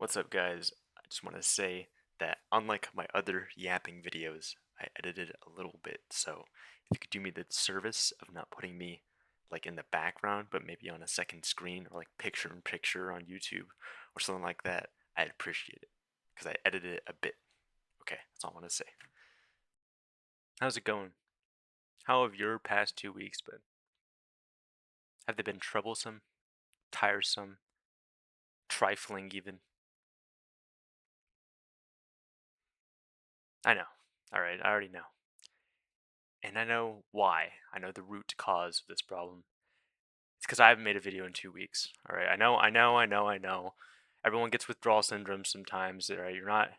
What's up, guys? I just want to say that unlike my other yapping videos, I edited a little bit. So if you could do me the service of not putting me like in the background, but maybe on a second screen or like picture in picture on YouTube or something like that, I'd appreciate it because I edited it a bit. Okay, that's all I want to say. How's it going? How have your past 2 weeks been? Have they been troublesome, tiresome, trifling even? I know. All right, I already know. And I know why. I know the root cause of this problem. It's because I haven't made a video in 2 weeks. All right. I know. Everyone gets withdrawal syndrome sometimes. All right. You're not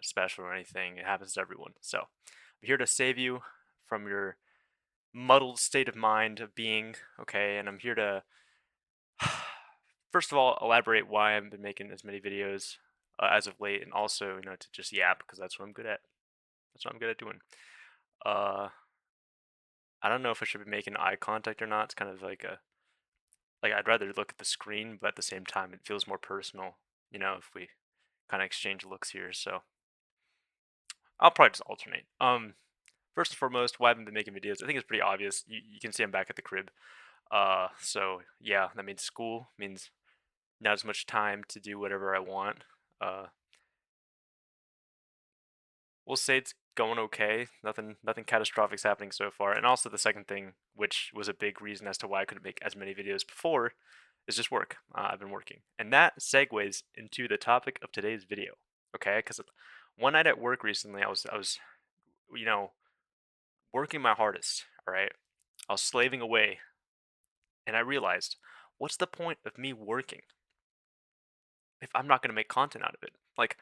special or anything. It happens to everyone. So I'm here to save you from your muddled state of mind of being. Okay. And I'm here to first of all elaborate why I haven't been making as many videos as of late, and also to just yap because that's what I'm good at. That's what I'm good at doing. Uh, I don't know if I should be making eye contact or not. It's kind of like I'd rather look at the screen, but at the same time, it feels more personal, if we kind of exchange looks here. So I'll probably just alternate. First and foremost, why I haven't been making videos? I think it's pretty obvious. You can see I'm back at the crib. So yeah, that means school means not as much time to do whatever I want. Uh, we'll say it's going okay. Nothing catastrophic's happening so far. And also the second thing, which was a big reason as to why I couldn't make as many videos before, is just work. I've been working, and that segues into the topic of today's video. Okay, because one night at work recently, I was you know working my hardest. All right, I was slaving away, and I realized, what's the point of me working if I'm not gonna make content out of it? Like,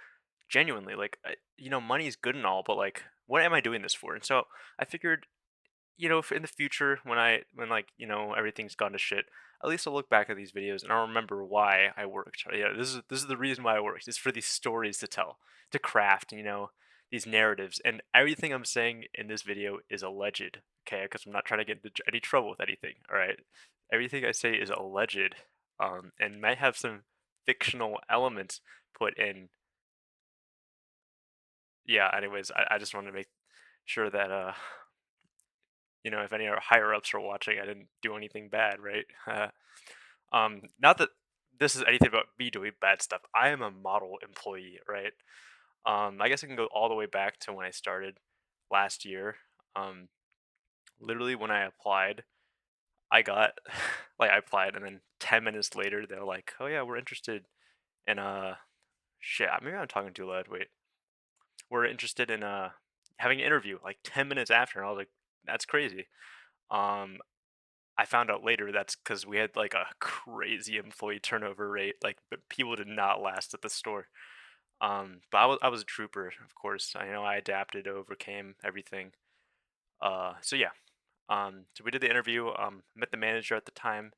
genuinely, like, money is good and all, but like, what am I doing this for? And so I figured, if in the future when like everything's gone to shit, at least I'll look back at these videos and I'll remember why I worked. Yeah, this is the reason why I worked. It's for these stories to tell, to craft, these narratives. And everything I'm saying in this video is alleged, okay? Because I'm not trying to get into any trouble with anything. All right, everything I say is alleged, and might have some fictional elements put in. Yeah. Anyways, I just wanted to make sure that if any higher ups are watching, I didn't do anything bad, right? Not that this is anything about me doing bad stuff. I am a model employee, right? I guess I can go all the way back to when I started last year. Um, Literally when I applied, I got like I applied, and then 10 minutes later, they're like, "Oh yeah, we're interested in shit." Maybe I'm talking too loud. Wait, we're interested in having an interview. Like 10 minutes after, and I was like, "That's crazy." Um, I found out later that's because we had like a crazy employee turnover rate. Like, but people did not last at the store. But I was a trooper, of course. I adapted, overcame everything. So yeah. So we did the interview. Met the manager at the time.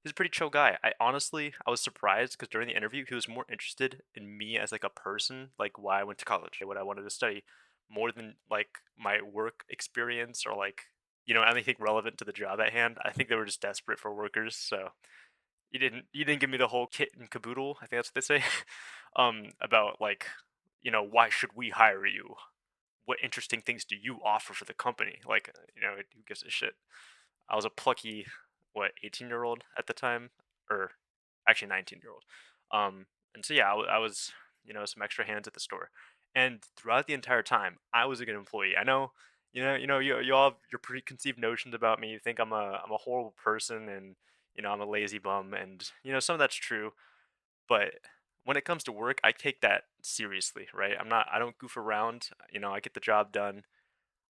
He's a pretty chill guy. I was surprised because during the interview he was more interested in me as like a person, like why I went to college, what I wanted to study, more than like my work experience or like anything relevant to the job at hand. I think they were just desperate for workers, so he didn't give me the whole kit and caboodle. I think that's what they say. About like why should we hire you? What interesting things do you offer for the company? Like, who gives a shit? I was a plucky, what, 18-year-old at the time, or actually 19-year-old. And so yeah, I was, some extra hands at the store, and throughout the entire time, I was a good employee. I know, you all have your preconceived notions about me. You think I'm a horrible person, and I'm a lazy bum, and some of that's true. But when it comes to work, I take that seriously, right? I don't goof around. I get the job done.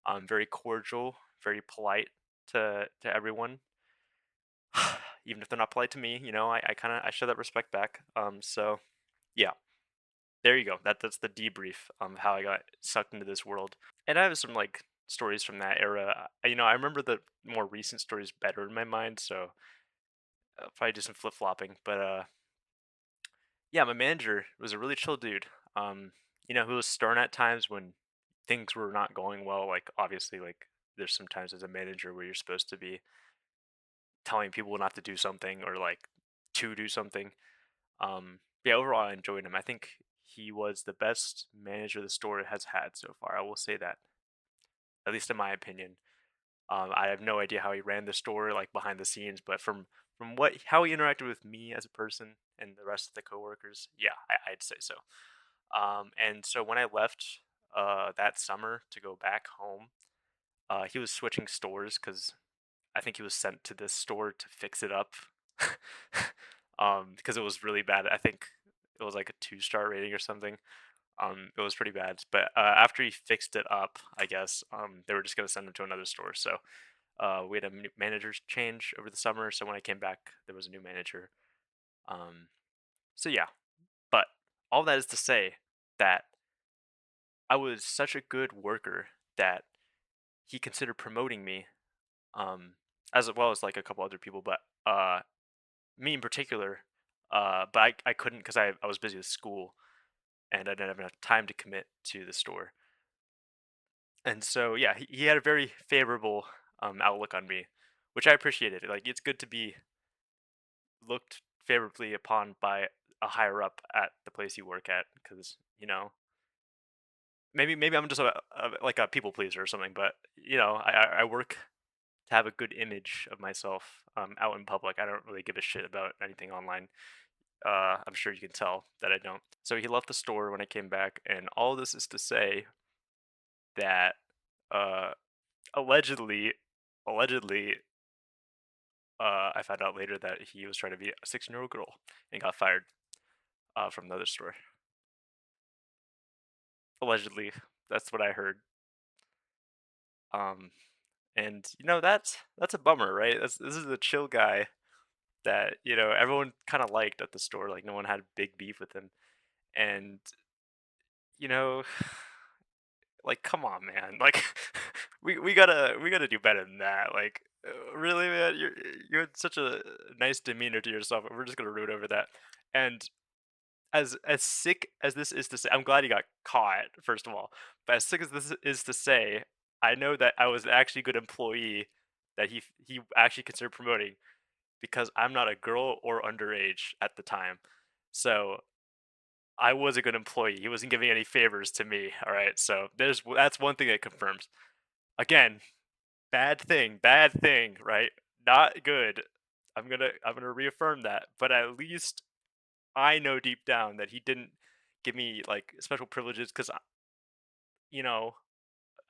I'm very cordial, very polite to everyone. Even if they're not polite to me, I kind of I show that respect back. So yeah, there you go. That's the debrief of how I got sucked into this world. And I have some like stories from that era. I remember the more recent stories better in my mind, so I'll probably do some flip flopping. But yeah, my manager was a really chill dude. Who was stern at times when things were not going well. Like obviously, like there's sometimes as a manager where you're supposed to be telling people not to do something or like to do something. Yeah, overall I enjoyed him. I think he was the best manager the store has had so far. I will say that, at least in my opinion. I have no idea how he ran the store like behind the scenes, but from what how he interacted with me as a person and the rest of the coworkers, yeah, I'd say so. And so when I left that summer to go back home, he was switching stores because I think he was sent to this store to fix it up. Because it was really bad. I think it was like a 2-star rating or something. It was pretty bad. But after he fixed it up, I guess they were just gonna send him to another store. So we had a manager's change over the summer. So when I came back, there was a new manager. Um, so yeah, but all that is to say that I was such a good worker that he considered promoting me, um, as well as like a couple other people, but me in particular. But I couldn't because I was busy with school and I didn't have enough time to commit to the store. And so yeah, he had a very favorable outlook on me, which I appreciated. Like it's good to be looked favorably upon by a higher up at the place you work at because maybe I'm just like a people pleaser or something, but I work to have a good image of myself out in public. I don't really give a shit about anything online. I'm sure you can tell that I don't. So he left the store when I came back, and all this is to say that uh, allegedly, allegedly, I found out later that he was trying to be a 16-year-old girl and got fired from another store. Allegedly, that's what I heard. Um, and that's a bummer, right? This is a chill guy that everyone kind of liked at the store. Like no one had big beef with him, and you know, like come on, man. Like we gotta do better than that. Like really, man, you had such a nice demeanor to yourself. We're just gonna root over that. And as sick as this is to say, I'm glad he got caught, first of all. But as sick as this is to say, I know that I was an actually good employee that he actually considered promoting because I'm not a girl or underage at the time. So I was a good employee. He wasn't giving any favors to me. All right. So that's one thing that confirms. Again, bad thing, right? Not good. I'm gonna reaffirm that. But at least I know deep down that he didn't give me like special privileges because you know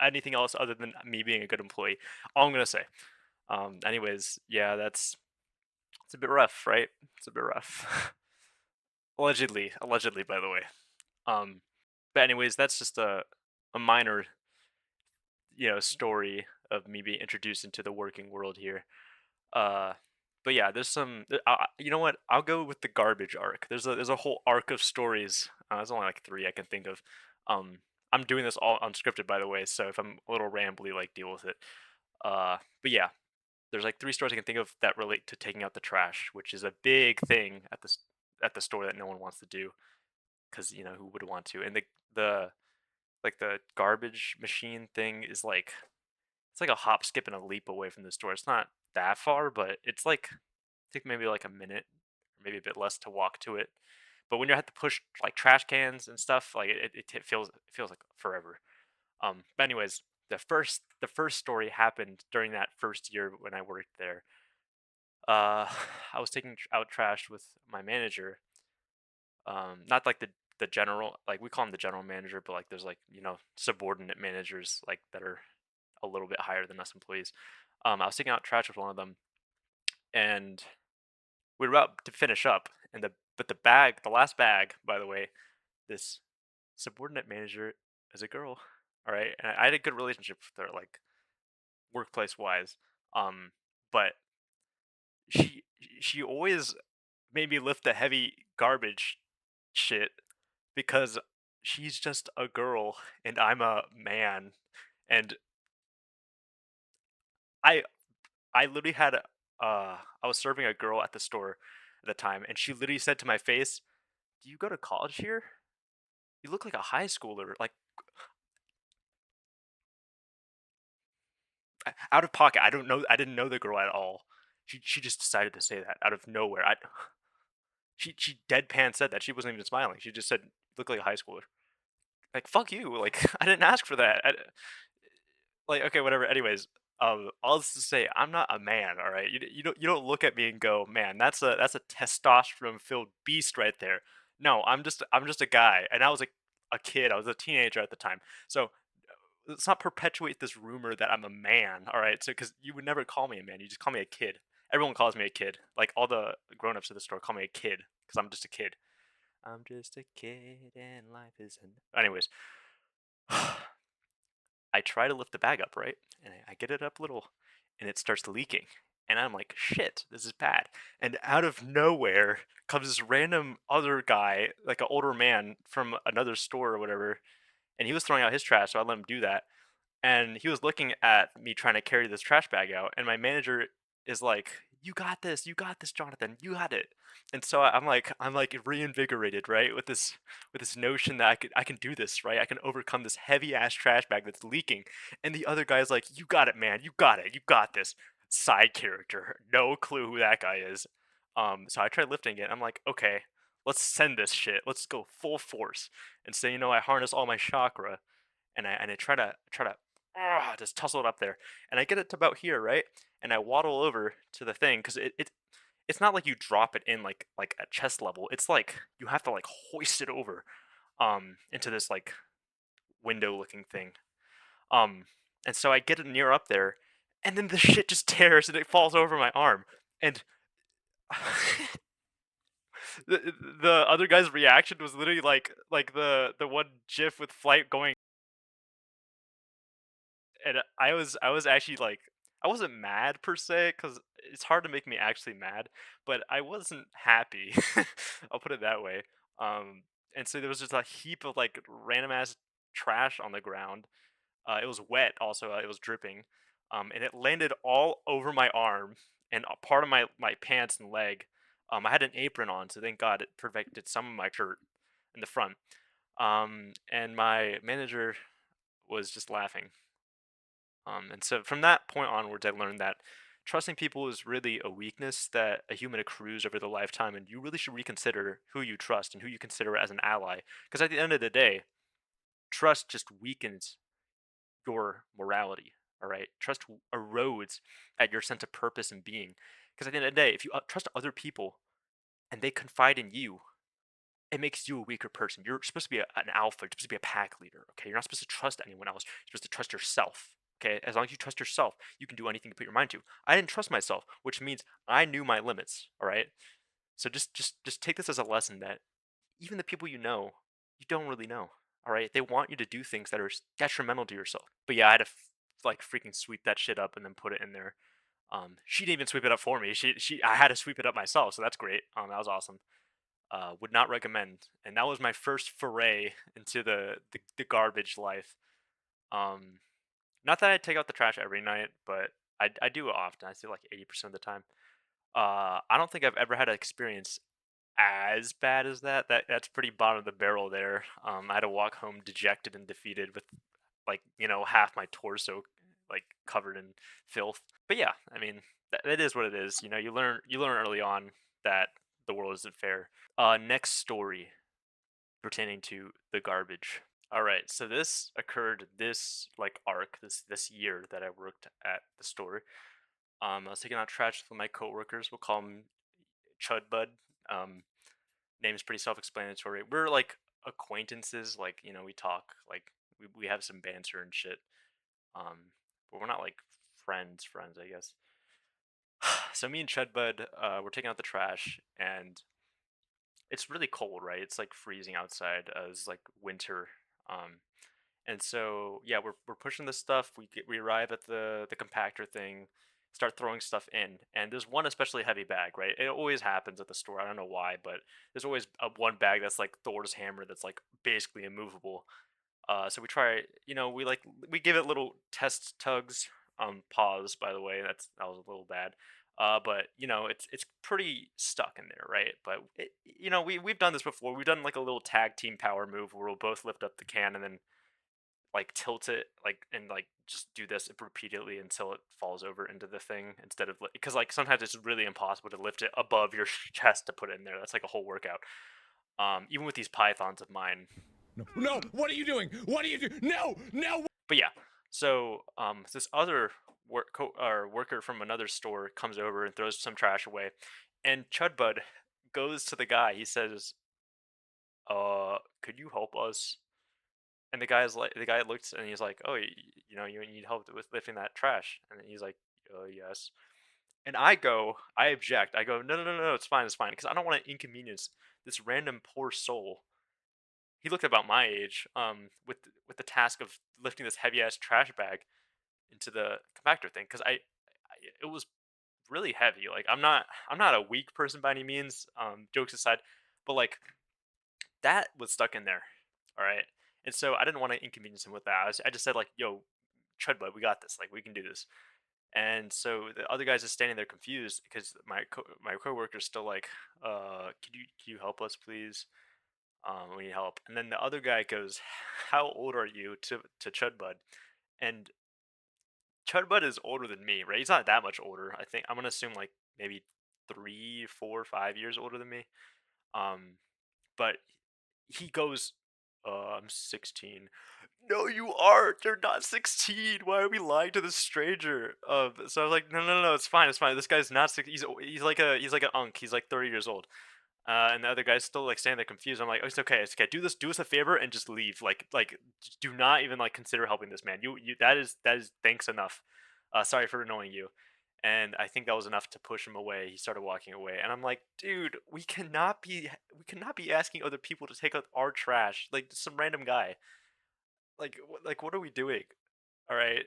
anything else other than me being a good employee. All I'm gonna say. Anyways, yeah, it's a bit rough, right? It's a bit rough. Allegedly, by the way. Um, but anyways, that's just a minor story of me being introduced into the working world here. Uh, but yeah, there's some. You know what? I'll go with the garbage arc. There's a whole arc of stories. There's only like 3 I can think of. Um, I'm doing this all unscripted, by the way. So if I'm a little rambly, like deal with it. But yeah, there's like 3 stories I can think of that relate to taking out the trash, which is a big thing at the store that no one wants to do because who would want to? And the like the garbage machine thing is like it's like a hop, skip, and a leap away from the store. It's not that far, but it's like take maybe like a minute or maybe a bit less to walk to it. But when you have to push like trash cans and stuff, like it feels like forever. But anyways, the first story happened during that first year when I worked there. Uh, I was taking out trash with my manager. Not like the general, like we call him the general manager, but like there's like subordinate managers like that are a little bit higher than us employees. I was taking out trash with one of them, and we were about to finish up, and the last bag, by the way, this subordinate manager is a girl. All right, and I had a good relationship with her, like workplace wise. Um, but she she always made me lift the heavy garbage shit because she's just a girl and I'm a man, and I I literally had I was serving a girl at the store at the time, and she literally said to my face, "Do you go to college here? You look like a high schooler." Like out of pocket. I don't know. I didn't know the girl at all. She just decided to say that out of nowhere. She deadpan said that. She wasn't even smiling. She just said, look like a high schooler. Like, fuck you. Like, I didn't ask for that. Like, okay, whatever. Anyways, all this to say, I'm not a man. All right, you don't look at me and go, man, that's a testosterone filled beast right there. No, I'm just a guy, and I was a kid. I was a teenager at the time. So let's not perpetuate this rumor that I'm a man. All right, so because you would never call me a man, you just call me a kid. Everyone calls me a kid. Like all the grown-ups at the store call me a kid because I'm just a kid. I'm just a kid and life is an. Anyways, I try to lift the bag up, right? And I get it up a little, and it starts leaking. And I'm like, shit, this is bad. And out of nowhere comes this random other guy, like an older man from another store or whatever. And he was throwing out his trash, so I let him do that. And he was looking at me trying to carry this trash bag out. And my manager is like, you got this, Jonathan, you got it. And so I'm like reinvigorated, right, with this notion that I can do this, right? I can overcome this heavy ass trash bag that's leaking. And the other guy's like, you got it, man, you got it, you got this. Side character, no clue who that guy is. So I tried lifting it. I'm like, okay, let's send this shit. Let's go full force. And so I harness all my chakra, and I try to just tussle it up there, and I get it to about here, right? And I waddle over to the thing because it's not like you drop it in like at chest level. It's like you have to like hoist it over into this like window looking thing. Um and so I get it near up there, and then the shit just tears and it falls over my arm. And the other guy's reaction was literally like the one gif with Flight going. And I was actually like, I wasn't mad per se because it's hard to make me actually mad, but I wasn't happy. I'll put it that way. Um, and so there was just a heap of like random ass trash on the ground. It was wet, also it was dripping, and it landed all over my arm and a part of my pants and leg. I had an apron on, so thank God it protected some of my shirt in the front. And my manager was just laughing. And so from that point onwards, I learned that trusting people is really a weakness that a human accrues over the lifetime, and you really should reconsider who you trust and who you consider as an ally. Because at the end of the day, trust just weakens your morality. All right, trust erodes at your sense of purpose and being. Because at the end of the day, if you trust other people and they confide in you, it makes you a weaker person. You're supposed to be an alpha. You're supposed to be a pack leader. Okay, you're not supposed to trust anyone else. You're supposed to trust yourself. Okay, as long as you trust yourself, you can do anything you put your mind to. I didn't trust myself, which means I knew my limits. All right, so just take this as a lesson that even the people you don't really know. All right, they want you to do things that are detrimental to yourself. But yeah, I had to like freaking sweep that shit up and then put it in there. She didn't even sweep it up for me. I had to sweep it up myself, so that's great. That was awesome. Would not recommend. And that was my first foray into the garbage life. Um, Not that I take out the trash every night, but I do it often. I say like 80% of the time. I don't think I've ever had an experience as bad as that. That's pretty bottom of the barrel there. I had to walk home dejected and defeated with like half my torso like covered in filth. But yeah, I mean that is what it is. You learn early on that the world isn't fair. Next story pertaining to the garbage. All right, so this occurred this like arc this year that I worked at the store. I was taking out trash with my coworkers. We'll call him Chud Bud. Um, Name's pretty self-explanatory. We're like acquaintances. Like we talk. Like we have some banter and shit. But we're not like friends. I guess. So me and Chud Bud, we're taking out the trash, and it's really cold, right? It's like freezing outside. It's like winter. Um, and so yeah, we're pushing this stuff. We arrive at the compactor thing, start throwing stuff in, and there's one especially heavy bag, right? It always happens at the store. I don't know why, but there's always one bag that's like Thor's hammer that's like basically immovable. So we try, we give it little test tugs. Pause, by the way, that was a little bad. But it's pretty stuck in there, right? But we've done this before. We've done like a little tag team power move where we'll both lift up the can and then like tilt it like and like just do this repeatedly until it falls over into the thing instead of because like sometimes it's really impossible to lift it above your chest to put it in there. That's like a whole workout. even with these pythons of mine. No, no, what are you doing? What are you doing? No, no. But yeah, so this other worker from another store comes over and throws some trash away, and Chudbud goes to the guy. He says, could you help us?" And the guy looks and he's like, "Oh, you know, you need help with lifting that trash?" And he's like, yes." And I object. I go, "No, no, no, no, it's fine," because I don't want to inconvenience this random poor soul. He looked about my age, with the task of lifting this heavy ass trash bag into the compactor thing, because it was really heavy. Like I'm not a weak person by any means. Jokes aside, but like that was stuck in there. All right. And so I didn't want to inconvenience him with that. I just said like, "Yo, Chudbud, we got this. Like we can do this." And so the other guy's just standing there confused because my coworker's still like, can you help us, please? We need help." And then the other guy goes, "How old are you?" to Chudbud, and Chudbud is older than me, right? He's not that much older. I think I'm gonna assume like maybe 3, 4, 5 years older than me. Um, but he goes, I'm 16." "No, you aren't. You're not 16. Why are we lying to this stranger?" So I was like, "No, no, no, it's fine, it's fine. This guy's not 6. He's like an unk. He's like 30 years old." And the other guy's still like standing there confused. I'm like, "Oh, it's okay, it's okay. Do us a favor and just leave. Just do not even like consider helping this man. You that is thanks enough. Sorry for annoying you." And I think that was enough to push him away. He started walking away, and I'm like, "Dude, we cannot be asking other people to take out our trash. Like some random guy. Like what are we doing? All right."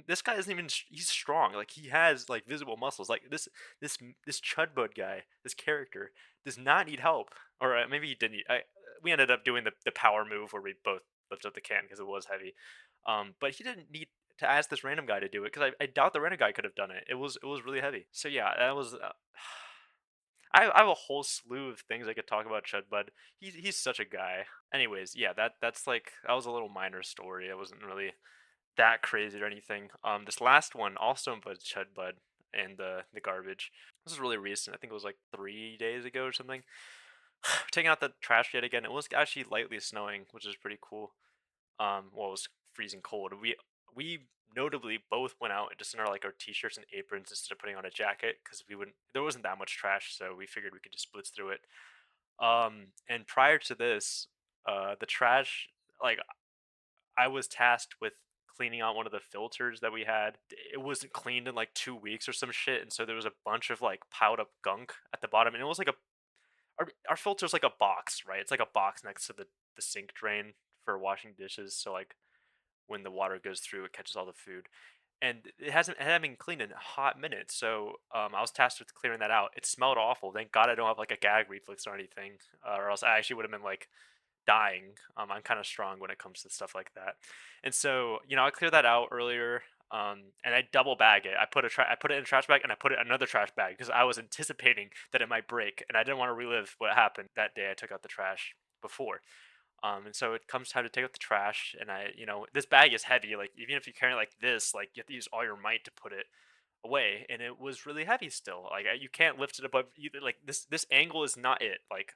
This guy isn't even he's strong. Like he has like visible muscles. Like this Chudbud guy, this character does not need help. Or maybe he didn't. We ended up doing the power move where we both lifted up the can because it was heavy. But he didn't need to ask this random guy to do it because I doubt the random guy could have done it. It was really heavy. So yeah, that was. I have a whole slew of things I could talk about Chudbud. He's such a guy. Anyways, yeah, that's like that was a little minor story. It wasn't really that crazy or anything. This last one also involves Chudbud and the garbage. This is really recent. I think it was like 3 days ago or something. Taking out the trash yet again. It was actually lightly snowing, which is pretty cool. Well, it was freezing cold. We notably both went out just in our like our t-shirts and aprons instead of putting on a jacket because we wouldn't. There wasn't that much trash, so we figured we could just blitz through it. And prior to this, the trash like I was tasked with cleaning out one of the filters that we had. It wasn't cleaned in like 2 weeks or some shit, and so there was a bunch of like piled up gunk at the bottom, and it was like our filter's like a box, right? It's like a box next to the sink drain for washing dishes. So like when the water goes through, it catches all the food. And it hadn't been cleaned in a hot minute, so I was tasked with clearing that out. It smelled awful. Thank God I don't have like a gag reflex or anything, or else I actually would have been like dying. I'm kind of strong when it comes to stuff like that, and so you know I cleared that out earlier, and I double bag it. I put it in a trash bag and I put it in another trash bag because I was anticipating that it might break, and I didn't want to relive what happened that day I took out the trash before. And so it comes time to take out the trash, and you know, this bag is heavy. Like even if you carry it like this, like you have to use all your might to put it away, and it was really heavy still. Like you can't lift it above. Like this angle is not it. Like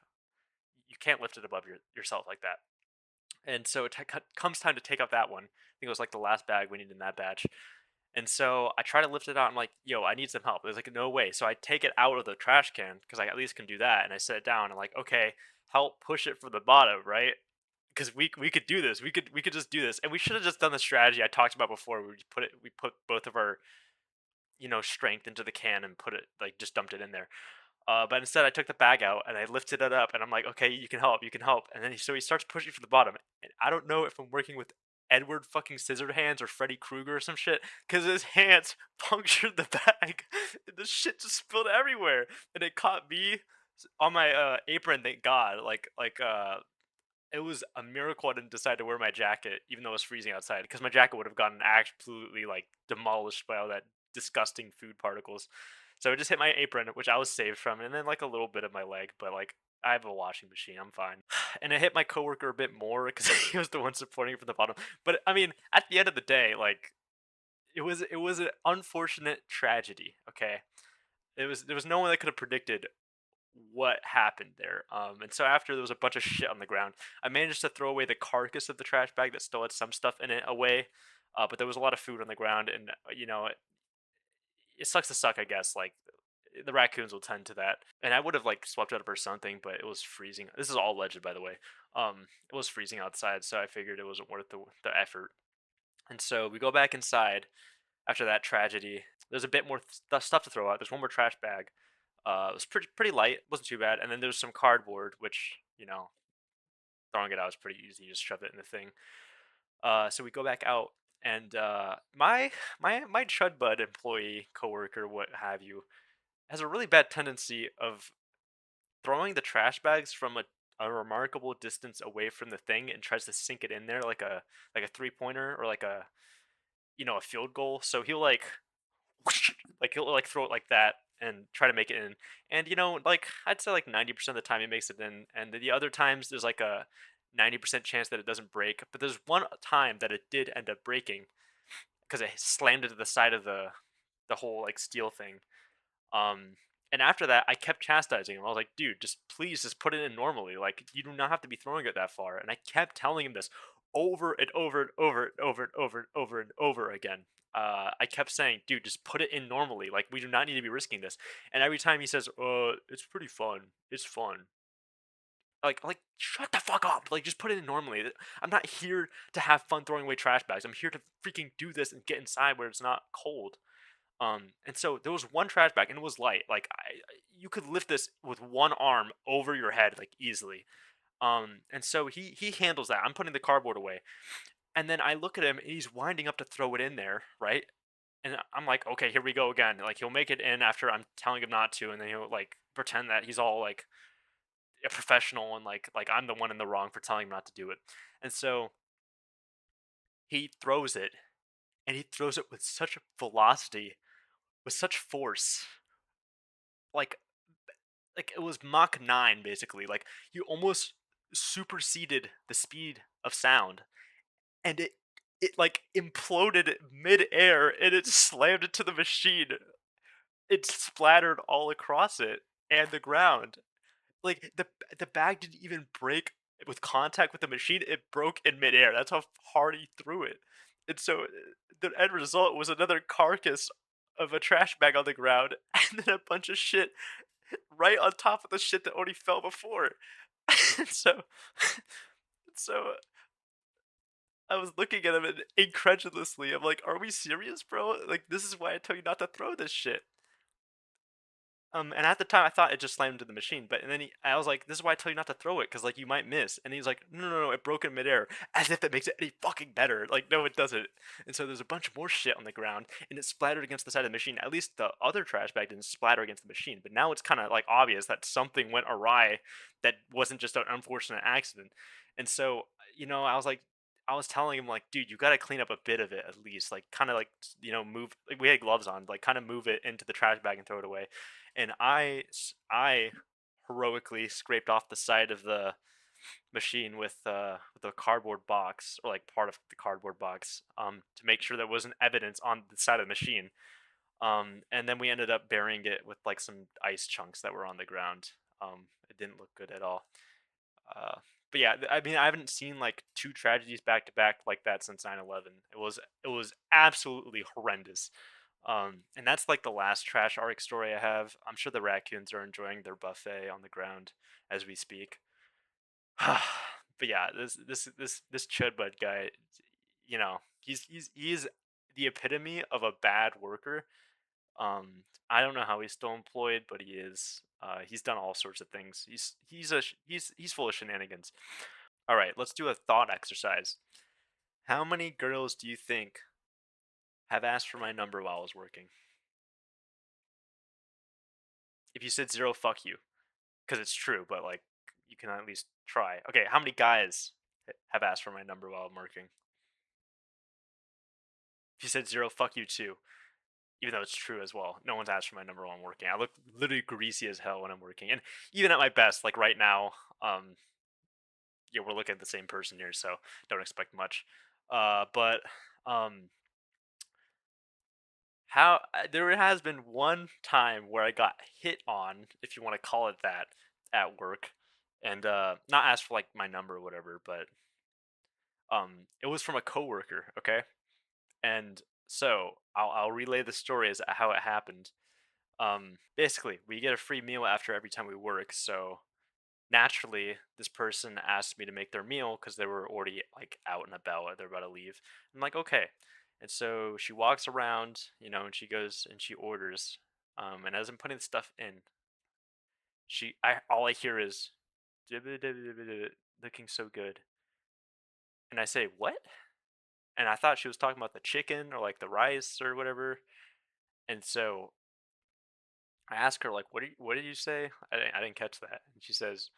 you can't lift it above yourself like that. And so comes time to take out that one. I think it was like the last bag we needed in that batch. And so I try to lift it out. I'm like, "Yo, I need some help." There's like, "No way." So I take it out of the trash can because I at least can do that. And I set it down. I'm like, "Okay, help push it from the bottom, right?" Because we could do this. We could just do this. And we should have just done the strategy I talked about before. We put both of our strength into the can and put it like just dumped it in there. But instead, I took the bag out and I lifted it up, and I'm like, "Okay, you can help." And then so he starts pushing from the bottom, and I don't know if I'm working with Edward fucking Scissorhands or Freddy Krueger or some shit, because his hands punctured the bag, and the shit just spilled everywhere, and it caught me on my apron. Thank God, it was a miracle I didn't decide to wear my jacket, even though it was freezing outside, because my jacket would have gotten absolutely like demolished by all that disgusting food particles. So it just hit my apron, which I was saved from, and then like a little bit of my leg, but like I have a washing machine, I'm fine. And it hit my coworker a bit more because he was the one supporting it from the bottom. But I mean, at the end of the day, like it was an unfortunate tragedy. Okay, it was there was no one that could have predicted what happened there. And so after there was a bunch of shit on the ground, I managed to throw away the carcass of the trash bag that still had some stuff in it away. But there was a lot of food on the ground, and it sucks to suck, I guess. Like the raccoons will tend to that, and I would have like swept it up or something, but it was freezing. This is all alleged, by the way. It was freezing outside, so I figured it wasn't worth the effort. And so we go back inside after that tragedy. There's a bit more stuff to throw out. There's one more trash bag. It was pretty light, wasn't too bad. And then there's some cardboard, which throwing it out was pretty easy. You just shove it in the thing. So we go back out, and my chud bud employee, coworker, what have you, has a really bad tendency of throwing the trash bags from a remarkable distance away from the thing and tries to sink it in there like a 3 pointer or like a field goal. So he'll like he'll like throw it like that and try to make it in. And like I'd say like 90% of the time he makes it in, and the other times there's like a 90% chance that it doesn't break. But there's one time that it did end up breaking because it slammed into the side of the whole like steel thing. Um, and after that, I kept chastising him. I was like, dude, just please just put it in normally. Like, you do not have to be throwing it that far. And I kept telling him this over and over and over and over and over and over and over again. I kept saying, dude, just put it in normally. Like, we do not need to be risking this. And every time he says, it's pretty fun. It's fun. Like, shut the fuck up. Like, just put it in normally. I'm not here to have fun throwing away trash bags. I'm here to freaking do this and get inside where it's not cold. And so there was one trash bag, and it was light. Like you could lift this with one arm over your head, like easily. And so he handles that. I'm putting the cardboard away, and then I look at him, and he's winding up to throw it in there, right? And I'm like, okay, here we go again. Like he'll make it in after I'm telling him not to, and then he'll like pretend that he's all like a professional and like I'm the one in the wrong for telling him not to do it. And so he throws it, and he throws it with such velocity, with such force, like it was Mach 9 basically. Like you almost superseded the speed of sound, and it like imploded mid-air, and it slammed into the machine. It splattered all across it and the ground. Like the bag didn't even break with contact with the machine. It broke in midair. That's how hard he threw it. And so the end result was another carcass of a trash bag on the ground, and then a bunch of shit right on top of the shit that already fell before. And so I was looking at him and incredulously, I'm like, "Are we serious, bro? Like, this is why I tell you not to throw this shit." And at the time, I thought it just slammed into the machine, but and then I was like, "This is why I tell you not to throw it, because like you might miss." And he's like, "No, no, no, it broke in midair," as if that makes it any fucking better. Like, no, it doesn't. And so there's a bunch more shit on the ground, and it splattered against the side of the machine. At least the other trash bag didn't splatter against the machine, but now it's kind of like obvious that something went awry, that wasn't just an unfortunate accident. And so, I was like. I was telling him like, dude, you got to clean up a bit of it at least, like kind of like move. Like we had gloves on, like kind of move it into the trash bag and throw it away. And I heroically scraped off the side of the machine with a cardboard box, or like part of the cardboard box, to make sure there wasn't evidence on the side of the machine. And then we ended up burying it with like some ice chunks that were on the ground. It didn't look good at all. Uh, but yeah, I mean, I haven't seen like two tragedies back to back like that since 9/11. It was absolutely horrendous. And that's like the last trash arc story I have. I'm sure the raccoons are enjoying their buffet on the ground as we speak. But yeah, this Chudbud guy, he's the epitome of a bad worker. I don't know how he's still employed, but he is. He's done all sorts of things. He's full of shenanigans. All right, let's do a thought exercise. How many girls do you think have asked for my number while I was working? If you said zero, fuck you, because it's true. But like, you can at least try. Okay, how many guys have asked for my number while I'm working? If you said zero, fuck you too. Even though it's true as well. No one's asked for my number while I'm working. I look literally greasy as hell when I'm working, and even at my best, like right now, yeah, we're looking at the same person here, so don't expect much. But um, there has been one time where I got hit on, if you want to call it that, at work, and not asked for like my number or whatever, but it was from a coworker, okay? And so I'll relay the story as how it happened. Basically, we get a free meal after every time we work, so naturally, this person asked me to make their meal because they were already like out and about. They're about to leave. I'm like, okay. And so she walks around, and she goes and she orders. And as I'm putting the stuff in, I all I hear is looking so good. And I say, what? And I thought she was talking about the chicken or like the rice or whatever. And so I ask her like, what did you say? I didn't catch that. And she says,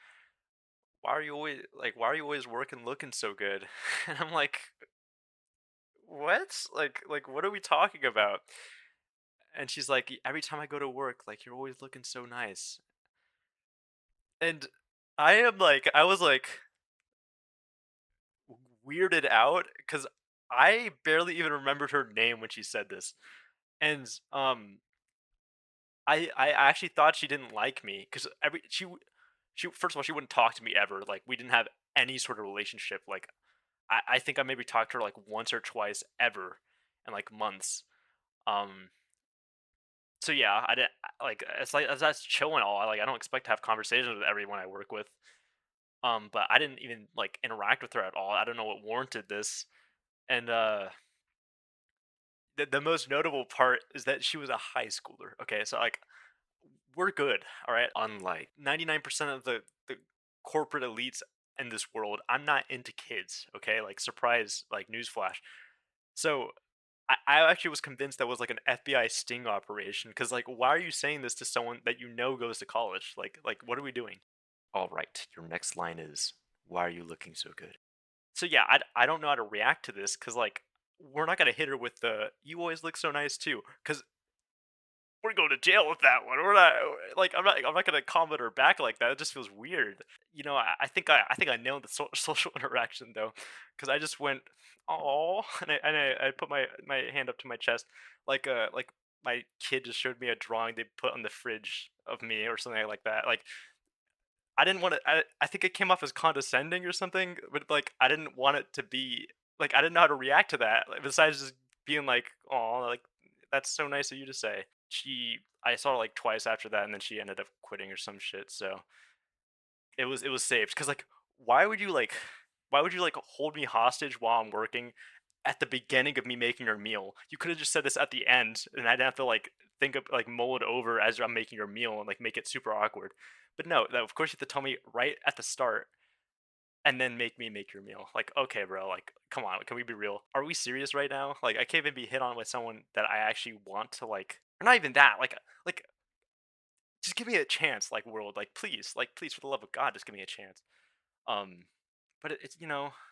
why are you always working looking so good? And I'm like, what? Like what are we talking about? And she's like, every time I go to work, like you're always looking so nice. And I was like weirded out because I barely even remembered her name when she said this. And I actually thought she didn't like me because she first of all she wouldn't talk to me ever. Like we didn't have any sort of relationship. Like I think I maybe talked to her like once or twice ever in like months. Um, so yeah, I didn't like it's like that's chill and all. I don't expect to have conversations with everyone I work with. But I didn't even like interact with her at all. I don't know what warranted this. And the most notable part is that she was a high schooler. Okay, so like we're good, all right. Unlike 99% of the corporate elites in this world, I'm not into kids. Okay, like surprise, like newsflash. So I actually was convinced that was like an FBI sting operation because like why are you saying this to someone that you know goes to college? Like what are we doing? All right, your next line is why are you looking so good? So yeah, I don't know how to react to this because like we're not gonna hit her with the you always look so nice too because we're going to jail with that one. We're not like I'm not gonna comment her back like that. It just feels weird. I think I nailed the social interaction though, because I just went oh, and I put my hand up to my chest like my kid just showed me a drawing they put on the fridge of me or something like that. Like I didn't want to. I think it came off as condescending or something, but like I didn't want it to be like I didn't know how to react to that. Like, besides just being like, "Oh, like that's so nice of you to say." I saw her like twice after that, and then she ended up quitting or some shit. So it was saved because like why would you like hold me hostage while I'm working at the beginning of me making your meal? You could have just said this at the end, and I didn't have to like think of like mull it over as I'm making your meal and like make it super awkward. But no, that of course you have to tell me right at the start and then make me make your meal. Like, okay, bro, like, come on, can we be real? Are we serious right now? Like, I can't even be hit on with someone that I actually want to like, or not even that. Like, just give me a chance, like, world, like, please, for the love of God, just give me a chance. Um, but it's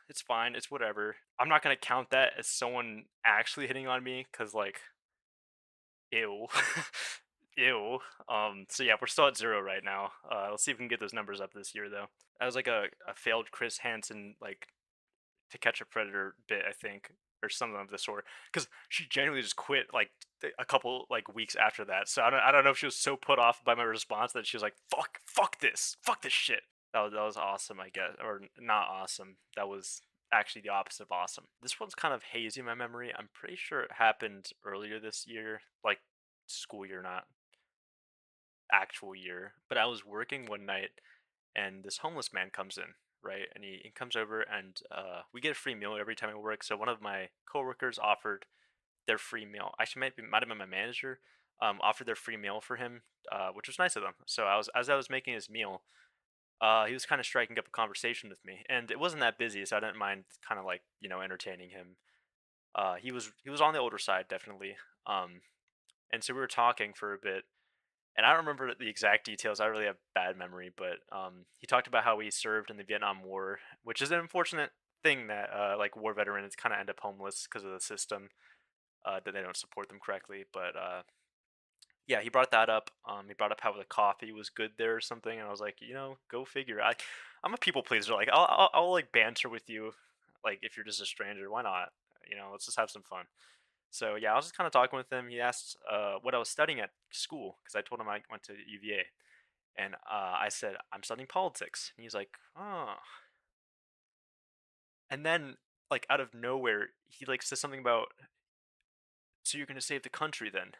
it's fine, it's whatever. I'm not gonna count that as someone actually hitting on me, cause like, ew, ew. So yeah, we're still at 0 right now. Let's see if we can get those numbers up this year, though. That was like a failed Chris Hansen like To Catch a Predator bit, I think, or something of the sort. Because she genuinely just quit like a couple like weeks after that. So I don't know if she was so put off by my response that she was like, fuck this shit." That was awesome, I guess, or not awesome. That was actually the opposite of awesome. This one's kind of hazy in my memory. I'm pretty sure it happened earlier this year, like school year, not actual year. But I was working one night and this homeless man comes in, right? And he comes over and we get a free meal every time I work. So one of my coworkers offered their free meal. Actually, might have been my manager. Offered their free meal for him, which was nice of them. So as I was making his meal, he was kind of striking up a conversation with me, and it wasn't that busy, so I didn't mind kind of like entertaining him. He was on the older side, definitely. Um, and so we were talking for a bit, and I don't remember the exact details. I really have bad memory, but he talked about how he served in the Vietnam War, which is an unfortunate thing that like war veterans kind of end up homeless because of the system that they don't support them correctly. But yeah, he brought that up. He brought up how the coffee was good there or something, and I was like, go figure. I'm a people pleaser. Like I'll like banter with you, like if you're just a stranger. Why not? Let's just have some fun. So yeah, I was just kind of talking with him. He asked what I was studying at school because I told him I went to UVA, and I said I'm studying politics. And he's like, oh, and then like out of nowhere, he like says something about so you're gonna save the country then,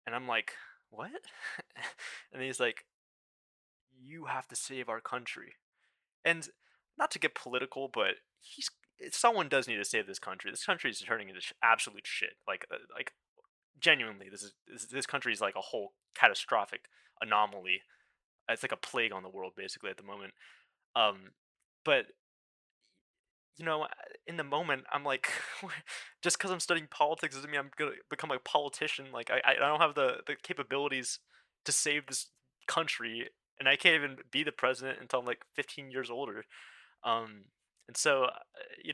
and I'm like, what? And he's like, you have to save our country. And not to get political, but he's someone does need to save this country. This country is turning into absolute shit. Like genuinely, this country is like a whole catastrophic anomaly. It's like a plague on the world basically at the moment. Um, but in the moment, I'm like, just because I'm studying politics doesn't mean I'm gonna become a politician. Like I don't have the capabilities to save this country, and I can't even be the president until I'm like 15 years older. Um, and so,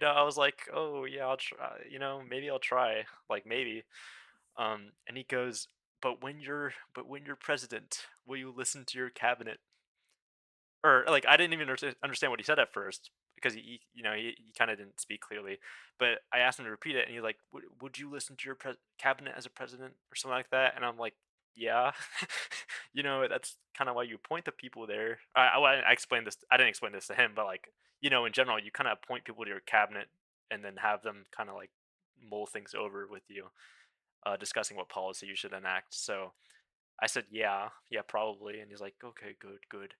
I was like, "Oh, yeah, I'll try, maybe I'll try, like maybe." And he goes, "But when you're president, will you listen to your cabinet?" Or like I didn't even understand what he said at first because he kind of didn't speak clearly. But I asked him to repeat it, and he's like, "Would you listen to your cabinet as a president or something like that?" And I'm like, "Yeah." That's kind of why you appoint the people there. I explained this. I didn't explain this to him, but like in general, you kind of appoint people to your cabinet and then have them kind of like mull things over with you, discussing what policy you should enact. So I said, "Yeah, yeah, probably," and he's like, "Okay, good, good."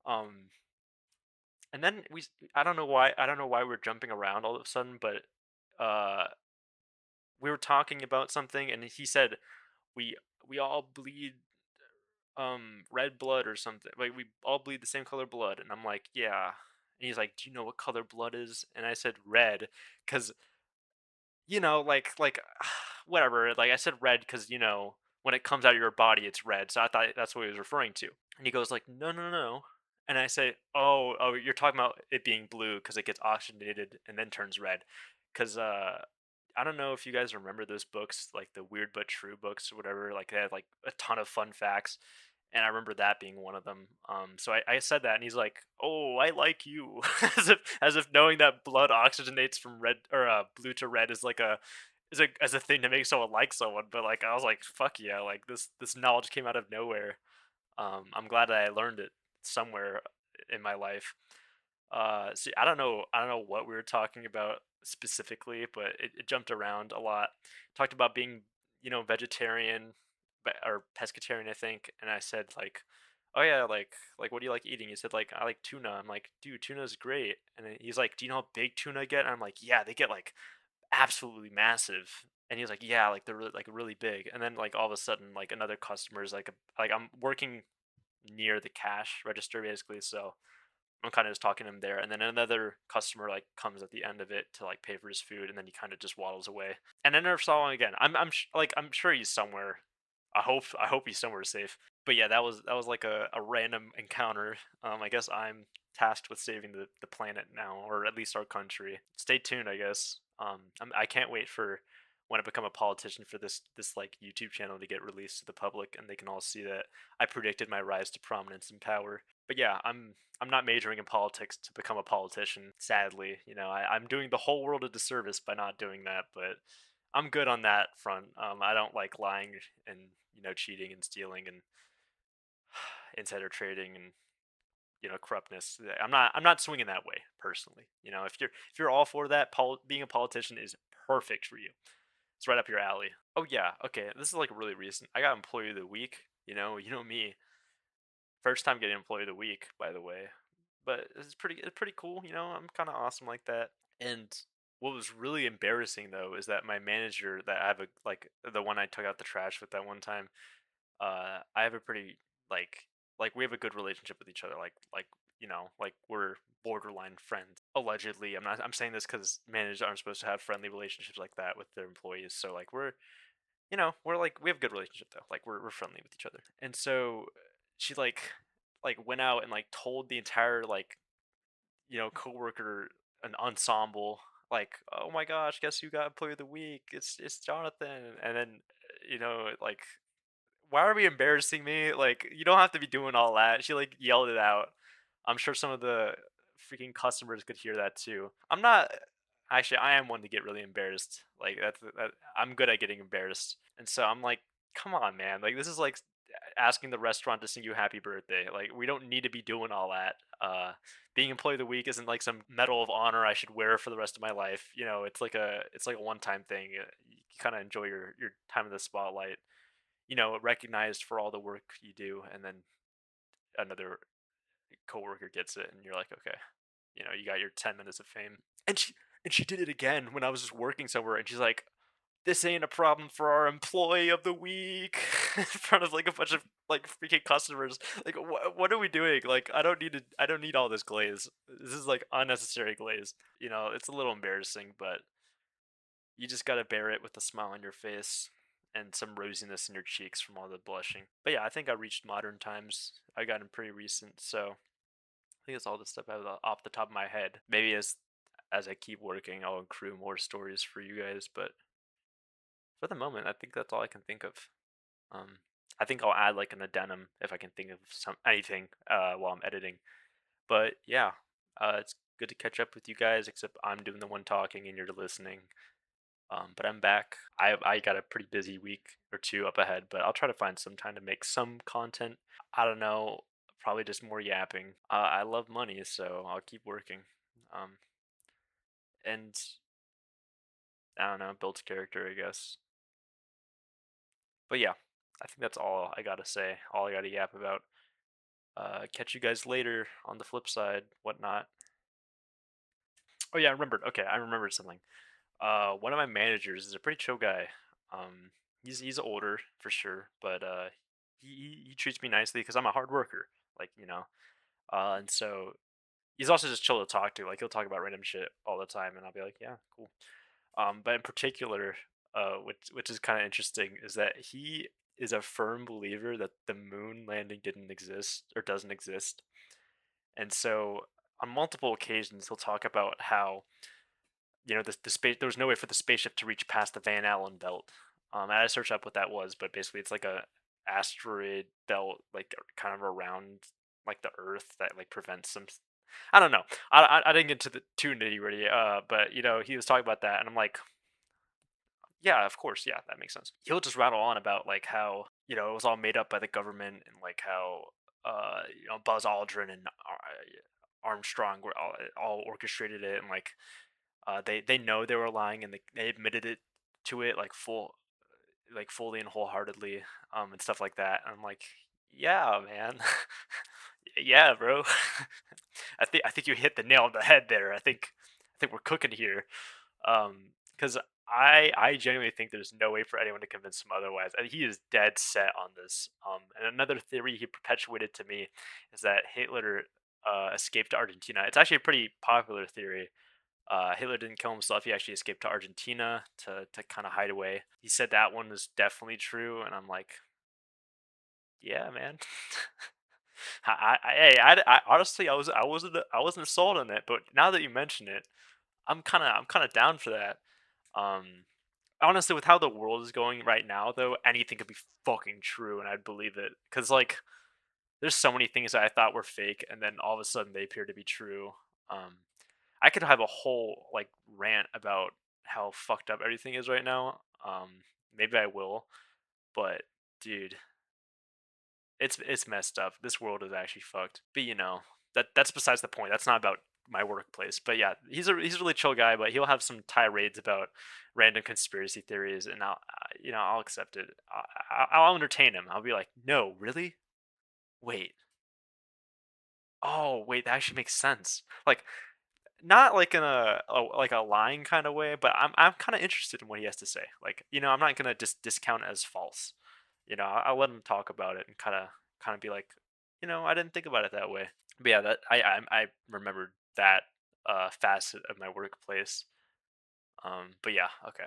Um, and then I don't know why we're jumping around all of a sudden, but uh we were talking about something and he said we we all bleed red blood or something. Like we all bleed the same color blood, and I'm like, "Yeah." And he's like, "Do you know what color blood is?" And I said red cuz like whatever. Like I said red cuz when it comes out of your body it's red. So I thought that's what he was referring to. And he goes like, "No, no, no." And I say, "Oh, you're talking about it being blue because it gets oxygenated and then turns red." Because I don't know if you guys remember those books, like the Weird But True books or whatever. Like they had like a ton of fun facts, and I remember that being one of them. So I said that, and he's like, "Oh, I like you," as if knowing that blood oxygenates from red or blue to red is like a as a thing to make someone like someone. But like I was like, "Fuck yeah!" Like this knowledge came out of nowhere. I'm glad that I learned it somewhere in my life. See, I don't know what we were talking about specifically, but it jumped around a lot. Talked about being, vegetarian or pescatarian, I think, and I said like, oh yeah, like what do you like eating? He said like I like tuna. I'm like, dude, tuna's great. And then he's like, do you know how big tuna get? And I'm like, yeah, they get like absolutely massive. And he's like, yeah, like they're really, like really big. And then like all of a sudden, like another customer is like like I'm working near the cash register basically, so I'm kind of just talking to him there, and then another customer like comes at the end of it to like pay for his food, and then he kind of just waddles away. And I never saw him again. I'm sure he's somewhere. I hope he's somewhere safe. But yeah, that was like a random encounter. I guess I'm tasked with saving the planet now, or at least our country. Stay tuned, I guess. I can't wait for when I become a politician for this like YouTube channel to get released to the public, and they can all see that I predicted my rise to prominence and power. But yeah, I'm not majoring in politics to become a politician. Sadly, I'm doing the whole world a disservice by not doing that. But I'm good on that front. I don't like lying and cheating and stealing and insider trading and corruptness. I'm not swinging that way personally. If you're all for that, being a politician is perfect for you. It's right up your alley. Oh yeah, okay. This is like really recent. I got Employee of the Week. You know me. First time getting Employee of the Week, by the way. But it's pretty cool. I'm kind of awesome like that. And what was really embarrassing though is that my manager that I have like the one I took out the trash with that one time. I have a pretty like we have a good relationship with each other. Like we're borderline friends. Allegedly, I'm saying this because managers aren't supposed to have friendly relationships like that with their employees. So like we're like we have a good relationship though. Like we're friendly with each other. And so she like went out and like told the entire like coworker an ensemble like, oh my gosh, guess who got Employee of the Week? It's Jonathan. And then like, why are we embarrassing me? Like, you don't have to be doing all that. She like yelled it out. I'm sure some of the freaking customers could hear that too. Actually, I am one to get really embarrassed. Like I'm good at getting embarrassed, and so I'm like, come on, man. Like this is like asking the restaurant to sing you happy birthday. Like we don't need to be doing all that. Being employee of the week isn't like some medal of honor I should wear for the rest of my life. You know, it's like a one time thing. You kind of enjoy your time in the spotlight. You know, recognized for all the work you do, and then another coworker gets it, and you're like, okay, you know, you got your 10 minutes of fame. And she did it again when I was just working somewhere, and she's like, "This ain't a problem for our employee of the week," in front of like a bunch of like freaking customers. Like, what are we doing? Like, I don't need all this glaze. This is like unnecessary glaze. You know, it's a little embarrassing, but you just gotta bear it with a smile on your face and some rosiness in your cheeks from all the blushing. But yeah, I think I reached modern times. I got them pretty recent, so I think it's all the stuff out of off the top of my head. Maybe as I keep working, I'll accrue more stories for you guys. But for the moment, I think that's all I can think of. Um, I think I'll add like an addendum if I can think of some anything while I'm editing. But yeah, it's good to catch up with you guys. Except I'm doing the one talking and you're listening. But I'm back. I got a pretty busy week or two up ahead, but I'll try to find some time to make some content. I don't know, probably just more yapping. I love money, so I'll keep working. Um, and I don't know, builds character, I guess. But yeah, I think that's all I gotta say. All I gotta yap about. Catch you guys later on the flip side, whatnot. Oh yeah, I remembered. Okay, I remembered something. One of my managers is a pretty chill guy. Um, he's older for sure, but he treats me nicely because I'm a hard worker. Like you know, and so he's also just chill to talk to. Like he'll talk about random shit all the time, and I'll be like, yeah, cool. But in particular, which is kind of interesting, is that he is a firm believer that the moon landing didn't exist or doesn't exist, and so on multiple occasions he'll talk about how you know the space there was no way for the spaceship to reach past the Van Allen belt. And I searched up what that was, but basically it's like a asteroid belt, like kind of around like the Earth that like prevents some. I don't know. I didn't get to the too nitty gritty. But you know he was talking about that, and I'm like, yeah, of course, yeah, that makes sense. He'll just rattle on about like how you know it was all made up by the government and like how you know Buzz Aldrin and Armstrong were all orchestrated it and they know they were lying and they admitted it to it like fully and wholeheartedly and stuff like that. And I'm like, yeah, man, yeah, bro. I think you hit the nail on the head there. I think we're cooking here. Because I genuinely think there's no way for anyone to convince him otherwise. And he is dead set on this. And another theory he perpetuated to me is that Hitler escaped to Argentina. It's actually a pretty popular theory. Hitler didn't kill himself. He actually escaped to Argentina to kind of hide away. He said that one was definitely true, and I'm like, yeah, man. I honestly I wasn't sold on it, but now that you mention it, I'm kind of down for that. Um, honestly, with how the world is going right now, though, anything could be fucking true, and I'd believe it. Cause like, there's so many things that I thought were fake, and then all of a sudden they appear to be true. Um, I could have a whole like rant about how fucked up everything is right now. Maybe I will, but dude, it's messed up. This world is actually fucked. But you know, that's besides the point. That's not about my workplace. But yeah, he's a really chill guy, but he'll have some tirades about random conspiracy theories, and you know I'll accept it. I'll entertain him. I'll be like, no, really? Wait. Oh, wait, that actually makes sense. Like not like in like a lying kind of way, but I'm kind of interested in what he has to say. Like, you know, I'm not gonna discount it as false. You know, I'll let him talk about it and kind of be like, you know, I didn't think about it that way. But yeah, that I remembered that facet of my workplace. But yeah, okay.